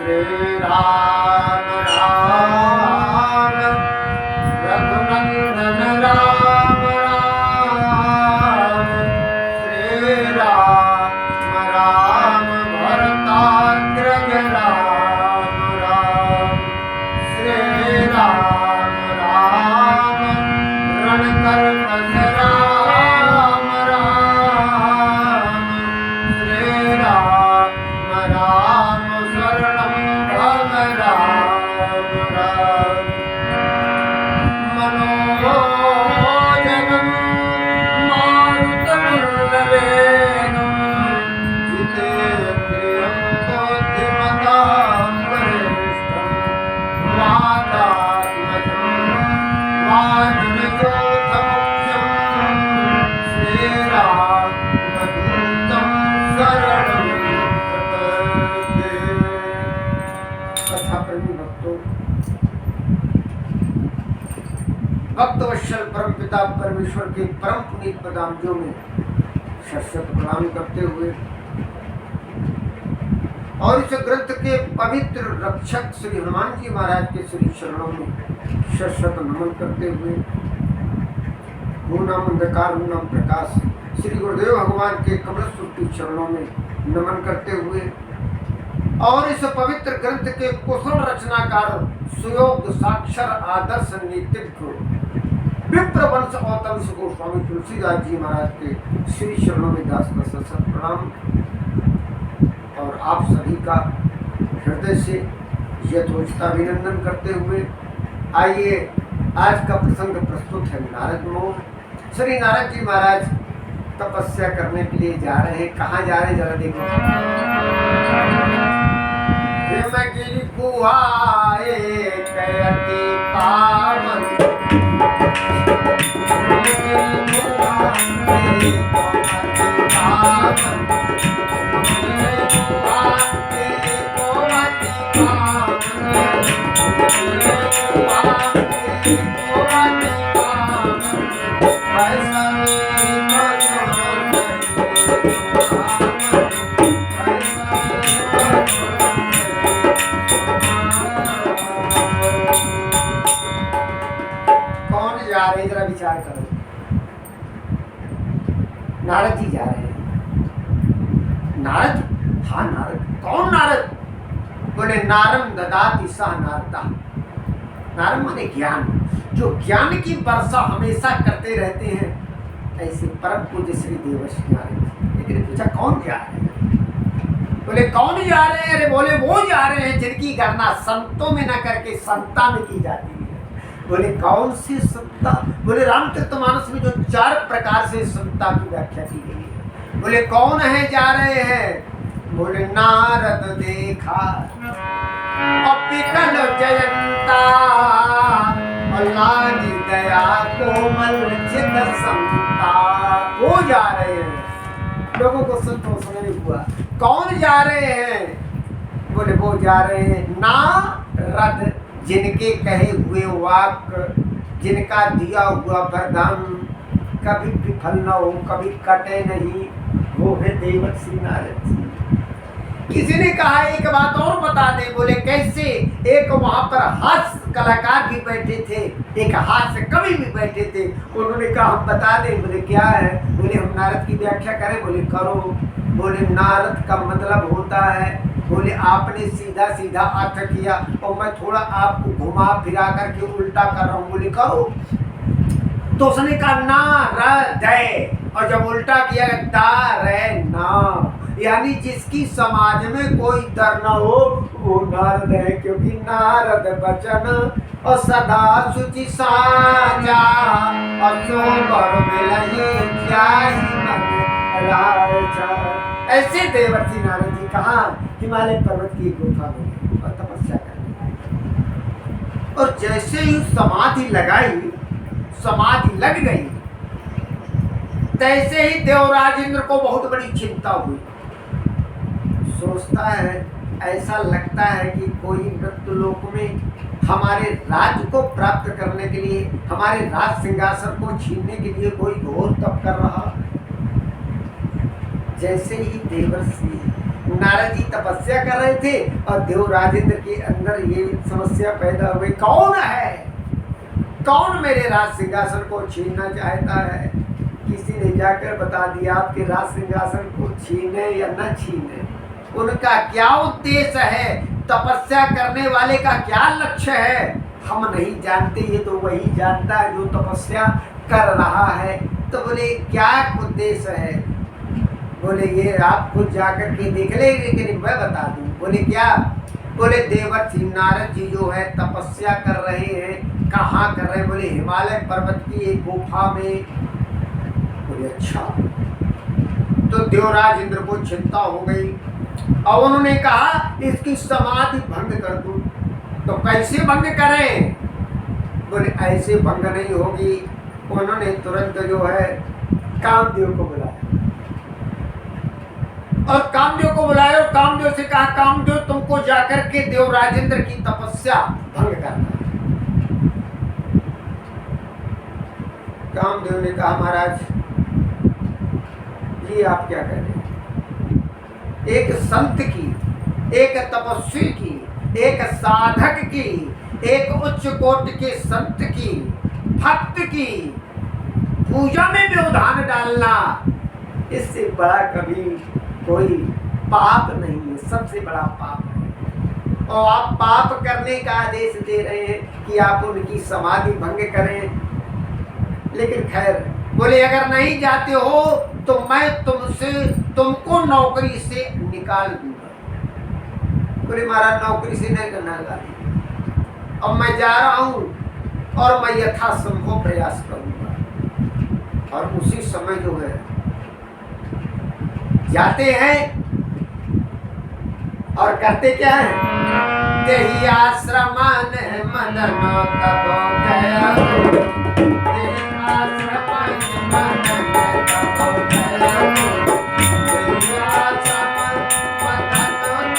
श्री राम राम रघुनंदन राम राम श्री राम राम भरताग्रज राम राम श्री राम राम रणकर्कश राम राम श्री राम राम शरणं भव राम राम मनोजनं मारुततुल्यवेगं जितेन्द्रियं बुद्धिमतां वरिष्ठं वातात्मजं वानरयोधमुख्यं श्रीरामदूतं शरणं प्रपद्ये। कथा प्रेमी भक्तों, भक्त वत्सल परम पिता परमेश्वर के परम पुनीत पदांजों में शत प्रणाम करते हुए और इस ग्रंथ के पवित्र रक्षक श्री हनुमान जी महाराज के श्री चरणों में शत नमन करते हुए नाम अंधकार नाम प्रकाश श्री गुरुदेव भगवान के कमल सूत्री चरणों में नमन करते हुए और इस पवित्र ग्रंथ के कुशल रचनाकार सुयोग साक्षर आदर्श नीतिज्ञ विप्र वंश अवतंस गोस्वामी तुलसीदास जी महाराज के श्री चरणों में दास का सत प्रणाम और आप सभी का हृदय से यथोचिताभिनंदन करते हुए आइए आज का प्रसंग प्रस्तुत है नारद मोह। श्री नारद जी महाराज तपस्या करने के लिए जा रहे हैं। कहाँ जा रहे हैं जरा देखो। हिमगिरि गुहाए कयति पावन जरा विचार करो। नारद जी जा रहे हैं। नारद? हाँ नारद। कौन नारद? बोले नारम ददाति सह नारदा। नारद माने ज्ञान, जो ज्ञान की वर्षा हमेशा करते रहते हैं, ऐसे परम पूज्य श्री देवर्षि नारद। लेकिन पूछा कौन जा रहे हैं? बोले कौन जा रहे हैं? अरे बोले वो जा रहे हैं जिनकी गणना संतों में न करके संता में की जाती है। बोले कौन सी संता? बोले रामचरितमानस में जो 4 प्रकार से संता की व्याख्या की गई है। बोले कौन है जा रहे हैं? बोले नारद देखा अपिकल जयंता अल्लाही दया कोमल चित संता। वो जा रहे हैं। लोगों को संतोष नहीं हुआ। कौन जा रहे हैं? बोले वो जा रहे हैं नारद, जिनके कहे हुए वाक्य, जिनका दिया हुआ वरदान कभी विफल न हो, कभी कटे नहीं, वो है देवर्षि नारद जी। किसी ने कहा एक बात और बता दे। बोले कैसे? एक वहां पर हास्य कलाकार भी बैठे थे, एक हास्य कवि भी बैठे थे। उन्होंने कहा हम बता दें। बोले क्या है? बोले हम नारद की व्याख्या करें। बोले करो। बोले नारद का मतलब होता है, बोले आपने सीधा सीधा अर्थ किया और मैं थोड़ा आपको घुमा फिरा करके उल्टा कर रहा हूँ। बोले करो। तो उसने कहा नारद, और जब उल्टा किया ना, यानी जिसकी समाज में कोई डर न हो वो नारद है, क्योंकि नारद बचन और सदा सुचि साजा और सोबर मिलहि जाहि मन राजा। ऐसे देवर्षि नारद जी कहाँ हिमालय पर्वत की गुफा में और तपस्या करने। और जैसे ही समाधि लगाई, समाधि लग गई, तैसे ही देवराज इंद्र को बहुत बड़ी चिंता हुई। सोचता है, ऐसा लगता है कि कोई मृत्यु लोक में हमारे राज्य को प्राप्त करने के लिए, हमारे राज सिंहासन को छीनने के लिए कोई घोर तप कर रहा। जैसे ही देवर्षि नारद जी तपस्या कर रहे थे और देव राजेंद्र के अंदर ये समस्या पैदा हुई, कौन है, कौन मेरे राज सिंहासन को छीनना चाहता है। किसी ने जाकर बता दिया आपके राज सिंहासन को छीने या न छीने, उनका क्या उद्देश्य है, तपस्या करने वाले का क्या लक्ष्य है, हम नहीं जानते, ये तो वही जानता है जो तपस्या कर रहा है। तो बोले क्या उद्देश्य है, बोले ये आप खुद जाकर के देख ले, लेकिन मैं बता दूं। बोले क्या, बोले देवर्षि नारद जी जो है तपस्या कर रहे हैं, कहाँ कर रहे हैं, बोले हिमालय पर्वत की एक गुफा में। बोले अच्छा। तो देवराज इंद्र को चिंता हो गई और उन्होंने कहा इसकी समाधि भंग कर दूं। तो कैसे भंग करें, बोले ऐसे भंग नहीं होगी। उन्होंने तुरंत जो है कामदेव को बुलाया और कामदेव को बुलाया और कामदेव से कहा कामदेव तुमको जाकर के देव राजेंद्र की तपस्या भंग करना। कामदेव ने कहा महाराज जी आप क्या कह रहे हैं, एक संत की, एक तपस्वी की, एक साधक की, एक उच्च कोटि के संत की, भक्त की पूजा में व्यवधान डालना, इससे बड़ा कभी कोई पाप नहीं है, सबसे बड़ा पाप है। और आप पाप करने का आदेश दे रहे हैं कि आप उनकी समाधि भंग करें। लेकिन खैर, बोले अगर नहीं जाते हो तो मैं तुमको नौकरी से निकाल दूंगा। बोले महाराज नौकरी से नहीं करना, अब मैं जा रहा हूं और मैं यथासंभव प्रयास करूंगा। और उसी समय जो है जाते हैं और करते क्या है, तेही आश्रमन मदन तब गया, तेही आश्रमन मदन तब गया, तेही आश्रमन मदन तब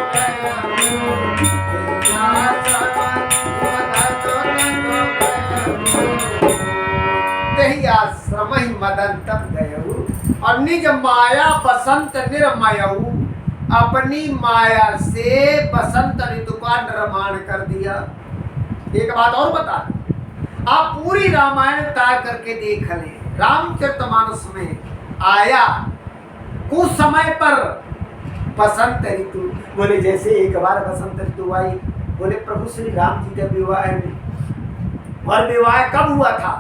गया, तेही आश्रमन मदन तब गया, तेही आश्रमन मदन तब गया। और निज माया बसंत निर्मयऊ, अपनी माया से बसंत ऋतु का निर्माण कर दिया। एक बात और बता दूं, आप पूरी रामायण उतार करके देख लें, रामचरितमानस में आया कुछ समय पर बसंत ऋतु। बोले जैसे एक बार बसंत ऋतु आई, बोले प्रभु श्री राम जी के विवाह में, और विवाह कब हुआ था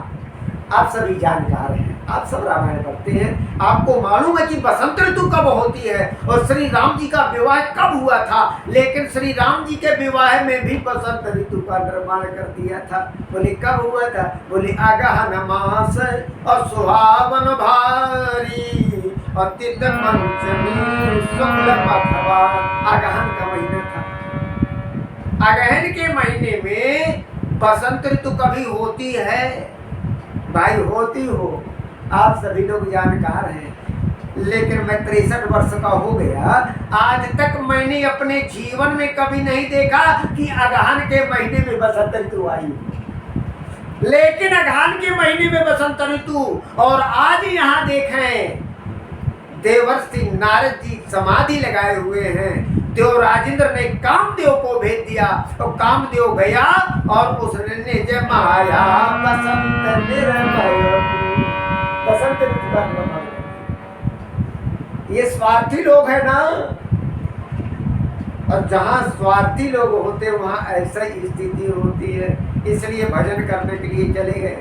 आप सभी जानकार हैं, आप सब रामायण पढ़ते हैं, आपको मालूम है कि बसंत ऋतु कब होती है और श्री राम जी का विवाह कब हुआ था। लेकिन श्री राम जी के विवाह में भी बसंत ऋतु का निर्माण कर दिया था। बोले कब हुआ था, बोले अगहन मास और सुहावन भारी और तिथ पंचमी शुक्ल पखवा। अगहन का महीना था, अगहन के महीने में बसंत ऋतु कभी होती है भाई, होती हो, आप सभी लोग जानकार हैं। लेकिन मैं 63 वर्ष का हो गया, आज तक मैंने अपने जीवन में कभी नहीं देखा कि अगहन के महीने में बसंत ऋतु आई। लेकिन अगहन के महीने में बसंत ऋतु, और आज यहाँ देखें देवर्षि नारद जी समाधि लगाए हुए हैं। देव राजेंद्र ने कामदेव को भेज दिया और कामदेव गया और उसने निज माया बसंत निर्मय, बसंत ऋतु का निर्माण। ये स्वार्थी लोग हैं ना, और जहाँ स्वार्थी लोग होते वहाँ ऐसा ही स्थिति होती है। इसलिए भजन करने के लिए चले गए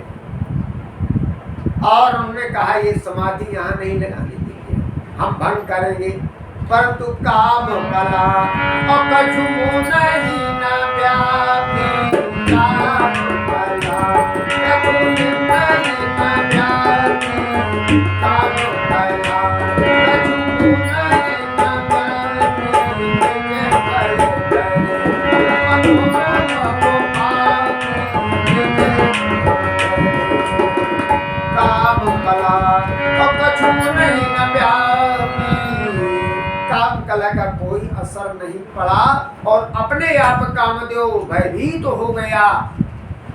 और उन्होंने कहा ये समाधि यहाँ नहीं लगानी चाहिए, हम भंग करेंगे, परंतु काम कला और कछु नहीं न व्यापी, काम कला कछु नहीं न व्यापी, काम कला कछु नहीं न व्यापी, निज करे अनुमान को पापी, काम कला और कछु नहीं न व्यापी। काम कला का कोई असर नहीं पड़ा और अपने आप कामदेव भयभीत हो गया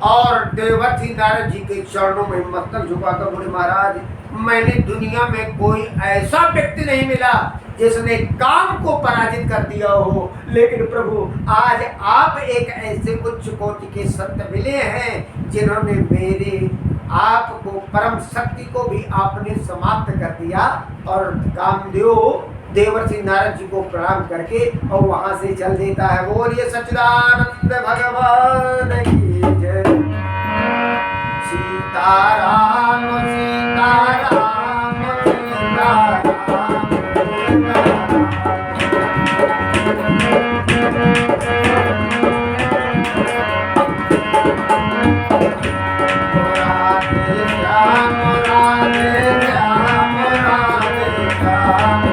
और देवर्षि नारद जी के चरणों में मस्तक झुकाकर बोले महाराज मैंने दुनिया में कोई ऐसा व्यक्ति नहीं मिला जिसने काम को पराजित कर दिया हो। लेकिन प्रभु आज आप एक ऐसे उच्च कोटि के संत मिले हैं जिन्होंने मेरे आपको परम शक्ति को भी आपने समाप्त कर दिया और कामदेव देवर्षि नारद जी को प्रणाम करके और वहां से चल देता है। बोलिए सच्चिदानंद भगवान की जय। सीताराम सीताराम सीताराम राधे राम राधे राम